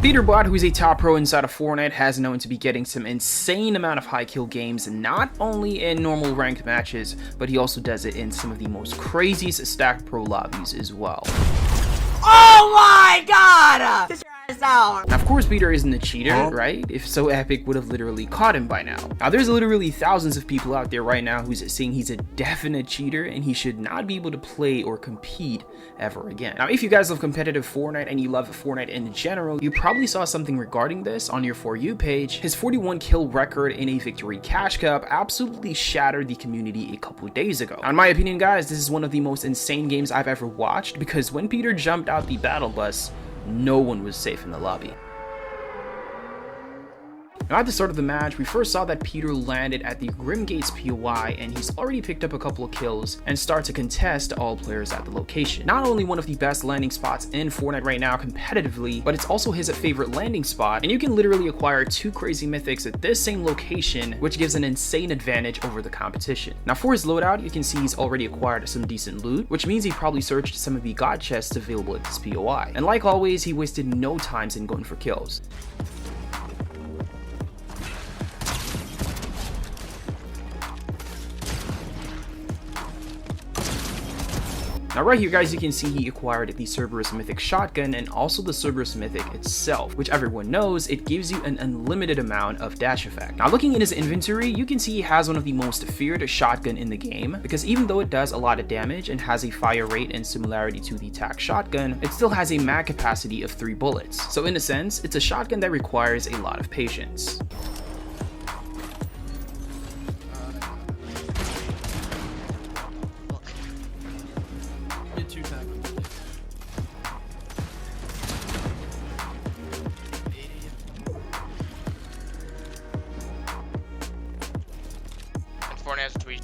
Peterbot, who is a top pro inside of Fortnite, has known to be getting some insane amount of high kill games, not only in normal ranked matches, but he also does it in some of the most craziest stacked pro lobbies as well. Oh my god! Sit your ass down! Now, of course, Peter isn't a cheater, right? If so, Epic would have literally caught him by now. Now, there's literally thousands of people out there right now who's saying he's a definite cheater and he should not be able to play or compete ever again. Now, if you guys love competitive Fortnite and you love Fortnite in general, you probably saw something regarding this on your For You page. His 41 kill record in a victory cash cup absolutely shattered the community a couple days ago. Now, in my opinion, guys, this is one of the most insane games I've ever watched, because when Peter jumped out the battle bus, no one was safe in the lobby. Now, at the start of the match, we first saw that Peter landed at the Grimgates POI, and he's already picked up a couple of kills and start to contest all players at the location. Not only one of the best landing spots in Fortnite right now competitively, but it's also his favorite landing spot, and you can literally acquire 2 crazy mythics at this same location, which gives an insane advantage over the competition. Now, for his loadout, you can see he's already acquired some decent loot, which means he probably searched some of the god chests available at this POI. And like always, he wasted no time in going for kills. Now right here, guys, you can see he acquired the Cerberus Mythic shotgun and also the Cerberus Mythic itself, which everyone knows it gives you an unlimited amount of dash effect. Now looking in his inventory, you can see he has one of the most feared shotgun in the game, because even though it does a lot of damage and has a fire rate and similarity to the TAC shotgun, it still has a mag capacity of 3 bullets. So in a sense, it's a shotgun that requires a lot of patience. Fortnite has a tweet.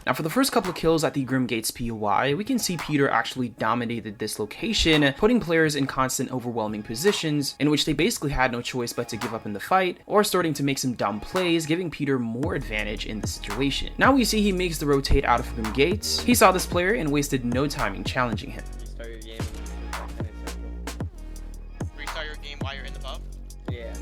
Now, for the first couple of kills at the Grimgates POI, we can see Peter actually dominated this location, putting players in constant overwhelming positions in which they basically had no choice but to give up in the fight, or starting to make some dumb plays, giving Peter more advantage in the situation. Now we see he makes the rotate out of Grimgates. He saw this player and wasted no time in challenging him. Restart your game. Restart your game while you're in the pub? Yeah.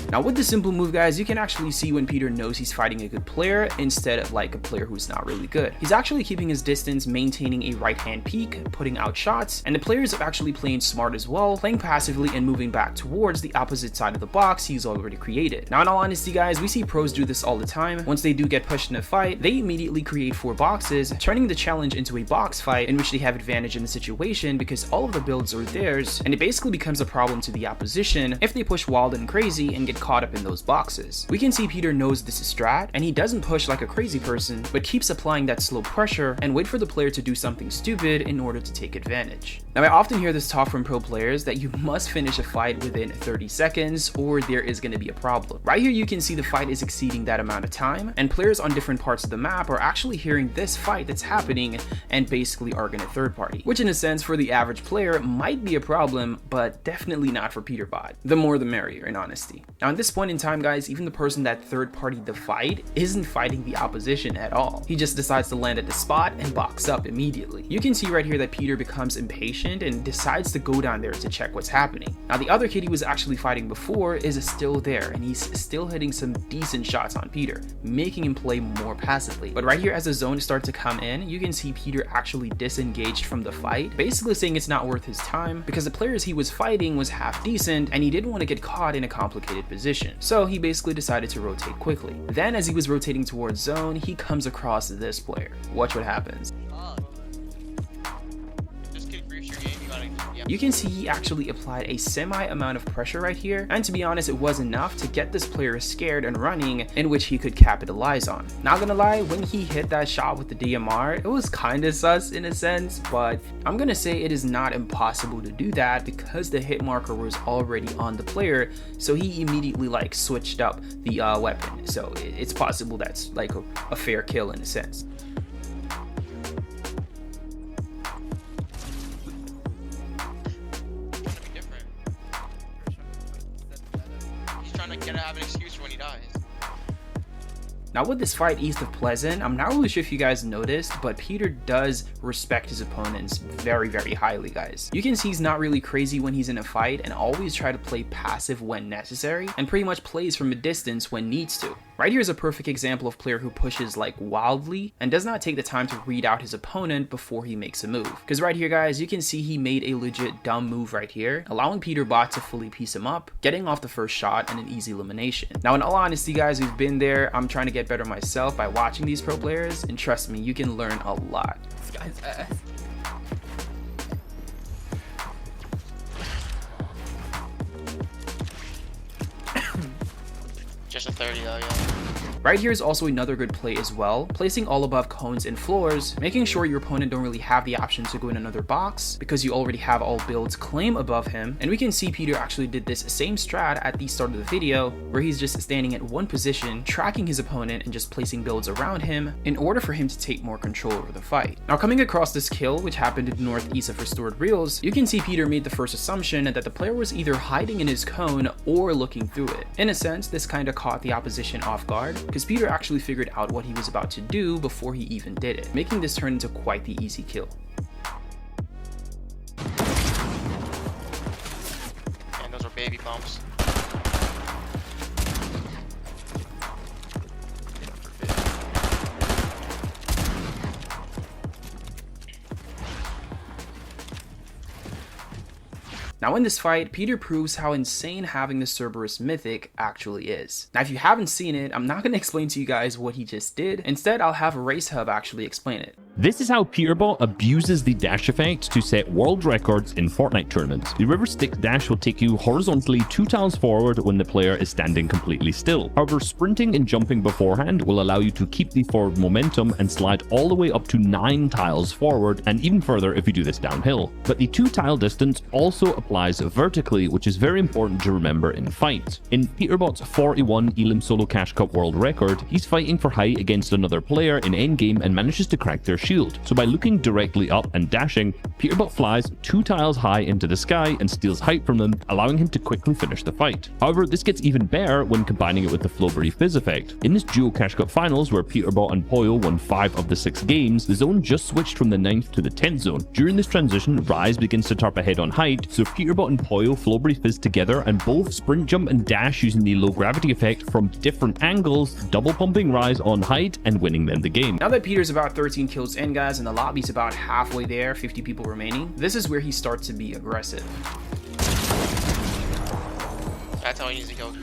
Now with this simple move, guys, you can actually see when Peter knows he's fighting a good player instead of like a player who's not really good. He's actually keeping his distance, maintaining a right hand peek, putting out shots, and the players are actually playing smart as well, playing passively and moving back towards the opposite side of the box he's already created. Now in all honesty, guys, we see pros do this all the time. Once they do get pushed in a fight, they immediately create 4 boxes, turning the challenge into a box fight in which they have advantage in the situation because all of the builds are theirs, and it basically becomes a problem to the opposition if they push wild and crazy and get caught up in those boxes. We can see Peter knows this is strat, and he doesn't push like a crazy person, but keeps applying that slow pressure and wait for the player to do something stupid in order to take advantage. Now, I often hear this talk from pro players that you must finish a fight within 30 seconds or there is going to be a problem. Right here, you can see the fight is exceeding that amount of time, and players on different parts of the map are actually hearing this fight that's happening and basically arguing a third party, which in a sense for the average player might be a problem, but definitely not for Peterbot. The more the merrier, in honesty. Now, at this point in time, guys, even the person that third partied the fight isn't fighting the opposition at all. He just decides to land at the spot and box up immediately. You can see right here that Peter becomes impatient and decides to go down there to check what's happening. Now, the other kid he was actually fighting before is still there, and he's still hitting some decent shots on Peter, making him play more passively. But right here, as the zone starts to come in, you can see Peter actually disengaged from the fight, basically saying it's not worth his time because the players he was fighting was half decent and he didn't want to get caught in a complicated position. So he basically decided to rotate quickly. Then as he was rotating towards zone, he comes across this player. Watch what happens. You can see he actually applied a semi amount of pressure right here, and to be honest, it was enough to get this player scared and running, in which he could capitalize on. Not gonna lie, when he hit that shot with the DMR, it was kinda sus in a sense, but I'm gonna say it is not impossible to do that because the hit marker was already on the player, so he immediately like switched up the weapon. So it's possible that's like a fair kill in a sense. Have an excuse for when he dies. Now with this fight east of Pleasant, I'm not really sure if you guys noticed, but Peter does respect his opponents very highly, guys. You can see he's not really crazy when he's in a fight and always try to play passive when necessary and pretty much plays from a distance when needs to. Right here is a perfect example of a player who pushes like wildly and does not take the time to read out his opponent before he makes a move. Because right here, guys, you can see he made a legit dumb move right here, allowing Peterbot to fully piece him up, getting off the first shot and an easy elimination. Now in all honesty, guys, we've been there. I'm trying to get better myself by watching these pro players, and trust me, you can learn a lot. This guy's ass. Just a 30 though, yeah. Right here is also another good play as well, placing all above cones and floors, making sure your opponent don't really have the option to go in another box because you already have all builds claim above him. And we can see Peter actually did this same strat at the start of the video, where he's just standing at one position, tracking his opponent and just placing builds around him in order for him to take more control over the fight. Now coming across this kill, which happened in northeast of Restored Reels, you can see Peter made the first assumption that the player was either hiding in his cone or looking through it. In a sense, this kind of caught the opposition off guard, because Peter actually figured out what he was about to do before he even did it, making this turn into quite the easy kill. And those are baby bumps. Now in this fight, Peter proves how insane having the Cerberus Mythic actually is. Now if you haven't seen it, I'm not going to explain to you guys what he just did. Instead, I'll have Race Hub actually explain it. This is how Peterbot abuses the dash effect to set world records in Fortnite tournaments. The river stick dash will take you horizontally 2 tiles forward when the player is standing completely still. However, sprinting and jumping beforehand will allow you to keep the forward momentum and slide all the way up to 9 tiles forward, and even further if you do this downhill. But the 2 tile distance also applies vertically, which is very important to remember in fights. In Peterbot's 41 Elim Solo Cash Cup world record, he's fighting for height against another player in endgame and manages to crack their shield. So by looking directly up and dashing, Peterbot flies 2 tiles high into the sky and steals height from them, allowing him to quickly finish the fight. However, this gets even better when combining it with the Flowberry Fizz effect. In this duo Cash Cup finals, where Peterbot and Poyo won 5 of the 6 games, the zone just switched from the 9th to the 10th zone. During this transition, Rise begins to tarp ahead on height, so Peterbot and Poyo Flowberry Fizz together and both sprint, jump and dash using the low gravity effect from different angles, double pumping Rise on height and winning them the game. Now that Peter's about 13 kills in, guys, and the lobby's about halfway there, 50 people remaining, this is where he starts to be aggressive. That's how he needs to go.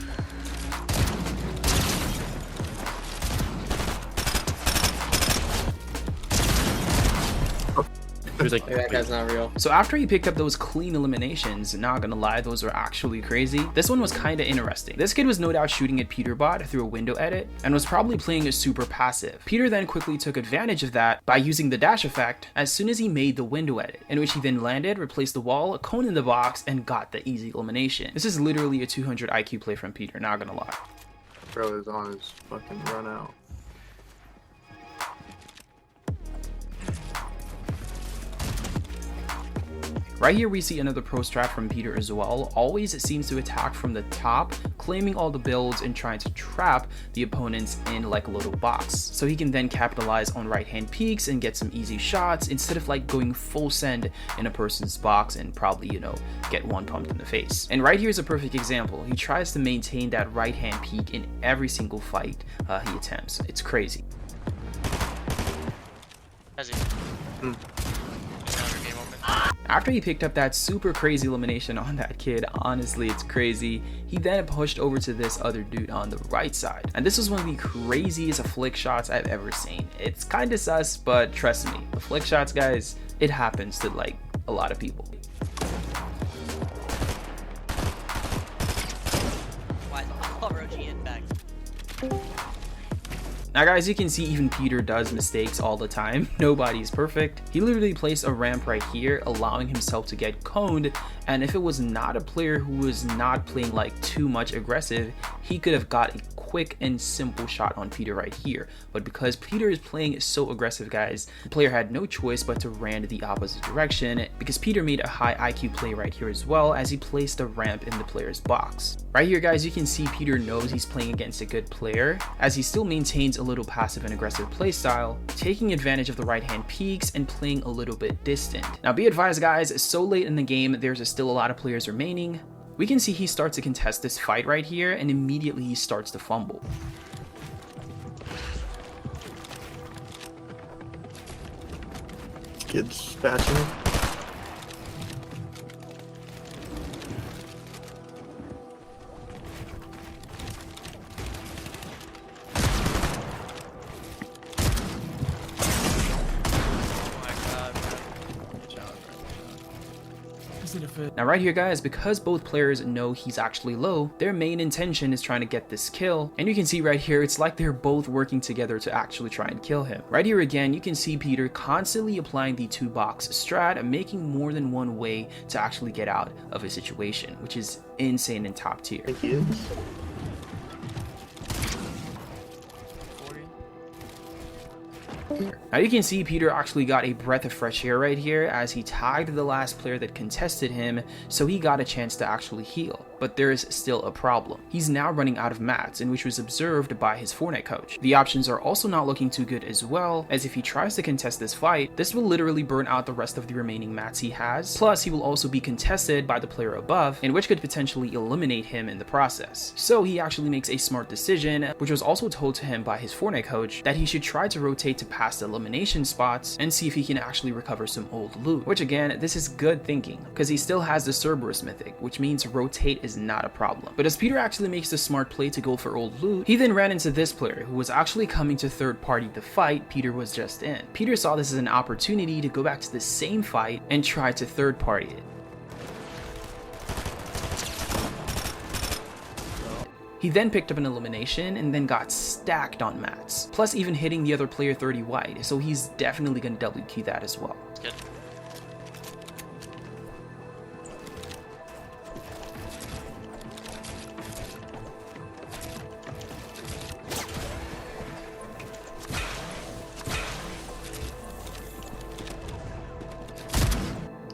Like, that guy's not real. So after he picked up those clean eliminations, not gonna lie, those were actually crazy, this one was kinda interesting. This kid was no doubt shooting at Peterbot through a window edit and was probably playing a super passive. Peter then quickly took advantage of that by using the dash effect as soon as he made the window edit, in which he then landed, replaced the wall, a cone in the box, and got the easy elimination. This is literally a 200 IQ play from Peter, not gonna lie. Bro is on his fucking run out. Right here we see another pro strat from Peter as well. Always seems to attack from the top, claiming all the builds and trying to trap the opponents in like a little box. So he can then capitalize on right hand peeks and get some easy shots instead of like going full send in a person's box and probably, you know, get one pumped in the face. And right here is a perfect example. He tries to maintain that right hand peek in every single fight he attempts. It's crazy. Has he? After he picked up that super crazy elimination on that kid, honestly it's crazy, he then pushed over to this other dude on the right side. And this was one of the craziest flick shots I've ever seen. It's kinda sus, but trust me, the flick shots, guys, it happens to like a lot of people. Why is Orochi in back? Now guys, you can see even Peter does mistakes all the time. Nobody's perfect. He literally placed a ramp right here, allowing himself to get coned And if it was not a player who was not playing like too much aggressive, he could have got a quick and simple shot on Peter right here. But because Peter is playing so aggressive, guys, the player had no choice but to ran the opposite direction, because Peter made a high IQ play right here as well, as he placed a ramp in the player's box. Right here, guys, you can see Peter knows he's playing against a good player, as he still maintains a little passive and aggressive play style, taking advantage of the right hand peaks and playing a little bit distant. Now be advised, guys, so late in the game there's still a lot of players remaining. We can see he starts to contest this fight right here, and immediately he starts to fumble. Kid's patching. Now right here, guys, because both players know he's actually low, their main intention is trying to get this kill, and you can see right here it's like they're both working together to actually try and kill him. Right here again, you can see Peter constantly applying the 2-box strat, making more than one way to actually get out of a situation, which is insane and top tier. Thank you. Now you can see Peter actually got a breath of fresh air right here, as he tagged the last player that contested him, so he got a chance to actually heal. But there is still a problem. He's now running out of mats, and which was observed by his Fortnite coach. The options are also not looking too good as well, as if he tries to contest this fight, this will literally burn out the rest of the remaining mats he has, plus he will also be contested by the player above, and which could potentially eliminate him in the process. So he actually makes a smart decision, which was also told to him by his Fortnite coach, that he should try to rotate to past elimination spots and see if he can actually recover some old loot, which again, this is good thinking, because he still has the Cerberus Mythic, which means rotate is not a problem. But as Peter actually makes the smart play to go for old loot, he then ran into this player who was actually coming to third party the fight Peter was just in. Peter saw this as an opportunity to go back to the same fight and try to third party it. He then picked up an elimination and then got stacked on mats, plus even hitting the other player 30 wide, so he's definitely going to WQ that as well. Good.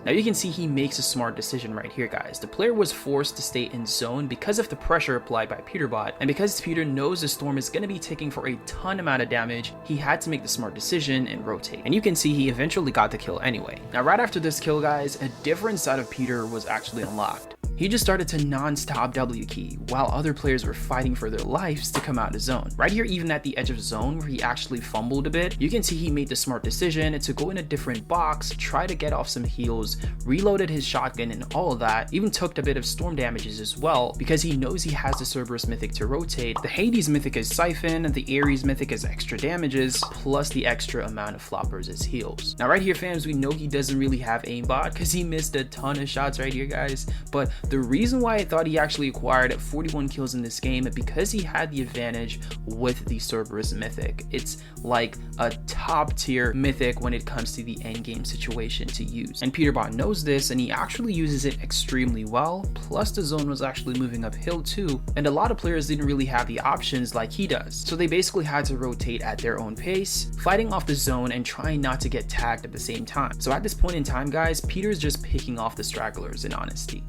Now you can see he makes a smart decision right here, guys. The player was forced to stay in zone because of the pressure applied by Peterbot, and because Peter knows the storm is going to be ticking for a ton amount of damage, he had to make the smart decision and rotate. And you can see he eventually got the kill anyway. Now right after this kill, guys, a different side of Peter was actually unlocked. He just started to non-stop W key, while other players were fighting for their lives to come out of zone. Right here, even at the edge of zone where he actually fumbled a bit, you can see he made the smart decision to go in a different box, try to get off some heals, reloaded his shotgun and all of that, even took a bit of storm damages as well, because he knows he has the Cerberus Mythic to rotate, the Hades Mythic is Siphon, the Ares Mythic is extra damages, plus the extra amount of floppers as heals. Now right here, fams, we know he doesn't really have aimbot because he missed a ton of shots right here, guys, but the reason why I thought he actually acquired 41 kills in this game because he had the advantage with the Cerberus Mythic. It's like a top tier mythic when it comes to the end game situation to use, and Peterbot knows this and he actually uses it extremely well. Plus the zone was actually moving uphill too, and a lot of players didn't really have the options like he does, so they basically had to rotate at their own pace, fighting off the zone and trying not to get tagged at the same time. So at this point in time, guys, Peter's just picking off the stragglers in honesty.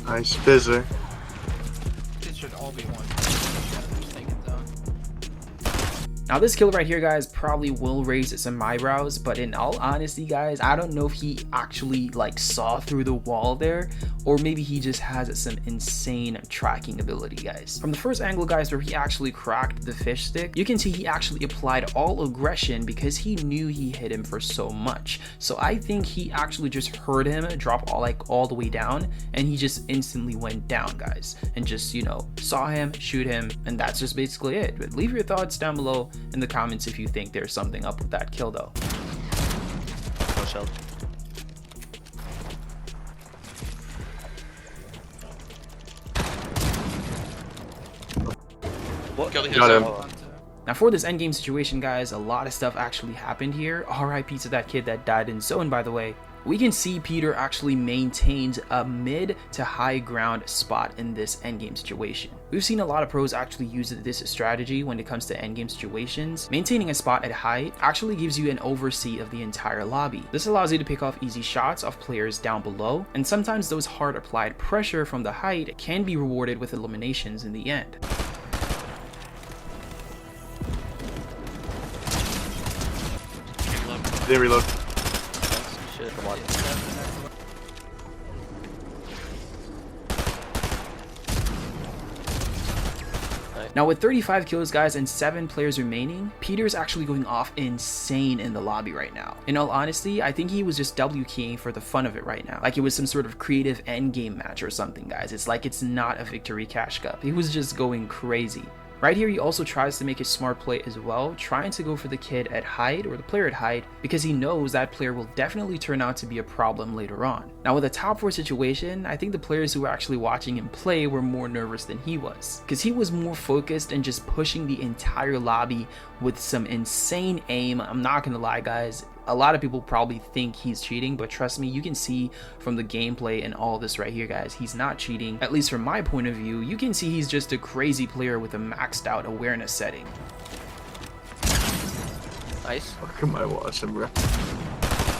Nice bizzer. It should all be one. Now this kill right here, guys, probably will raise some eyebrows, but in all honesty, guys, I don't know if he actually like saw through the wall there, or maybe he just has some insane tracking ability, guys. From the first angle, guys, where he actually cracked the fish stick, you can see he actually applied all aggression because he knew he hit him for so much. So I think he actually just heard him drop all the way down, and he just instantly went down, guys, and just, you know, saw him, shoot him, and that's just basically it. But leave your thoughts down below in the comments if you think there's something up with that kill though. What? Killed Got him. Now for this endgame situation, guys, a lot of stuff actually happened here. RIP to that kid that died in zone, by the way. we can see Peter actually maintains a mid to high ground spot in this endgame situation. We've seen a lot of pros actually use this strategy when it comes to endgame situations. Maintaining a spot at height actually gives you an oversee of the entire lobby. This allows you to pick off easy shots of players down below, and sometimes those hard applied pressure from the height can be rewarded with eliminations in the end. They reload. Shit, come on. Now with 35 kills guys and 7 players remaining, Peter's actually going off insane in the lobby right now. In all honesty, I think he was just W keying for the fun of it right now. Like it was some sort of creative endgame match or something, guys. It's like it's not a victory cash cup. He was just going crazy. Right here, he also tries to make a smart play as well, trying to go for the kid at height or the player at height because he knows that player will definitely turn out to be a problem later on. Now with a top 4 situation, I think the players who were actually watching him play were more nervous than he was because he was more focused and just pushing the entire lobby with some insane aim. I'm not gonna lie guys, a lot of people probably think he's cheating, but trust me, you can see from the gameplay and all this right here guys, he's not cheating. At least from my point of view, you can see he's just a crazy player with a maxed out awareness setting. Nice. Fuck am I watching, bro?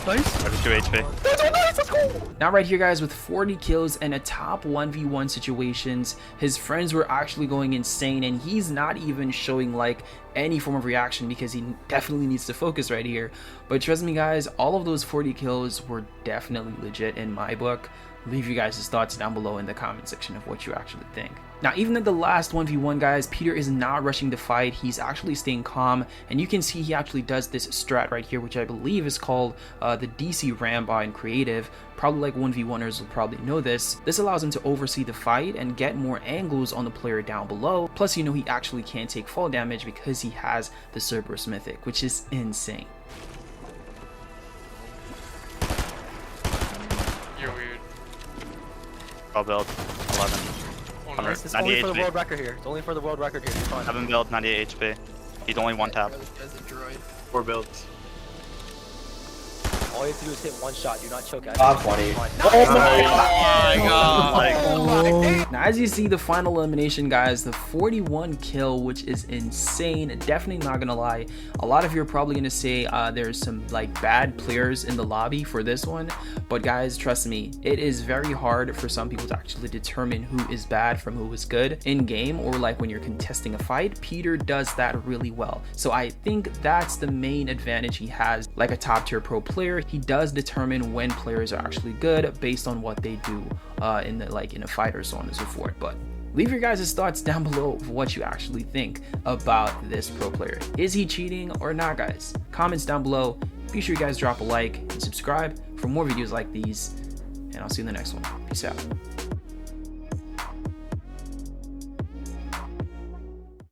Nice. 2 HP. Now right here guys, with 40 kills and a top 1v1 situations, his friends were actually going insane and he's not even showing like any form of reaction because he definitely needs to focus right here. But trust me guys, all of those 40 kills were definitely legit in my book. Leave you guys' thoughts down below in the comment section of what you actually think. Now even at the last 1v1 guys, Peter is not rushing to fight, he's actually staying calm, and you can see he actually does this strat right here, which I believe is called the DC Rambo in creative. Probably like 1v1ers will probably know this. This allows him to oversee the fight and get more angles on the player down below, plus you know he actually can't take fall damage because he has the Cerberus Mythic, which is insane. You're weird. I'll build 11. Oh, no. It's only 98 for the HP. world record here. It's only for the world record here. You're fine. 7 build, 98 HP. He's only 1 tap. 4 builds. All you have to do is hit one shot. Do not choke at Top 20. Oh my god. Now as you see the final elimination guys, the 41 kill, which is insane. Definitely not gonna lie, a lot of you are probably gonna say there's some like bad players in the lobby for this one, but guys trust me, it is very hard for some people to actually determine who is bad from who is good in game, or like when you're contesting a fight. Peter does that really well, so I think that's the main advantage he has. Like a top tier pro player, he does determine when players are actually good based on what they do in a fight or so on and so forth. But leave your guys' thoughts down below of what you actually think about this pro player. Is he cheating or not guys? Comments down below. Be sure you guys drop a like and subscribe for more videos like these, and I'll see you in the next one. Peace out.